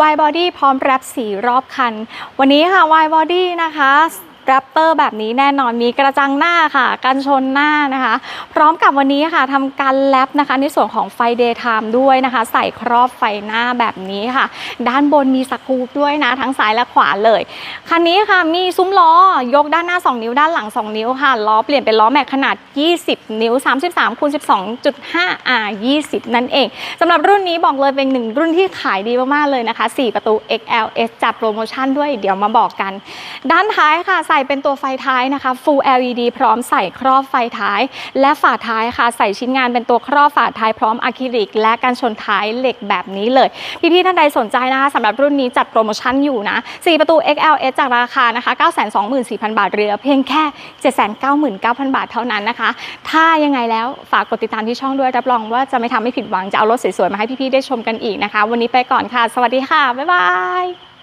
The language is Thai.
Wide Body พร้อมแรปสีรอบคันวันนี้ค่ะ Wide Body นะคะแรปเตอร์แบบนี้แน่นอนมีกระจังหน้าค่ะกันชนหน้านะคะพร้อมกับวันนี้ค่ะทำการแรปนะคะในส่วนของไฟ Daytime ด้วยนะคะใส่ครอบไฟหน้าแบบนี้ค่ะด้านบนมีสกู๊ปด้วยนะทั้งซ้ายและขวาเลยคันนี้ค่ะมีซุ้มล้อยกด้านหน้า2นิ้วด้านหลัง2นิ้วค่ะล้อเปลี่ยนเป็นล้อแม็กขนาด20นิ้ว33คูณ 12.5 R 20นั่นเองสำหรับรุ่นนี้บอกเลยเป็นหนึ่งรุ่นที่ขายดีมากๆเลยนะคะ4ประตู XLS จัดโปรโมชั่นด้วยเดี๋ยวมาบอกกันด้านท้ายค่ะใส่เป็นตัวไฟท้ายนะคะ Full LED พร้อมใส่ครอบไฟท้ายและฝาท้ายค่ะใส่ชิ้นงานเป็นตัวครอบฝาท้ายพร้อมอะคริลิกและกันชนท้ายเหล็กแบบนี้เลยพี่ๆท่านใดสนใจนะคะสำหรับรุ่นนี้จัดโปรโมชั่นอยู่นะ4ประตู XLS จากราคานะคะ 924,000 บาทเหลือเพียงแค่ 799,000 บาทเท่านั้นนะคะถ้ายังไงแล้วฝากกดติดตามที่ช่องด้วยรับรองว่าจะไม่ทำให้ผิดหวังจะเอารถสวยๆมาให้พี่ๆได้ชมกันอีกนะคะวันนี้ไปก่อนค่ะสวัสดีค่ะบ๊ายบาย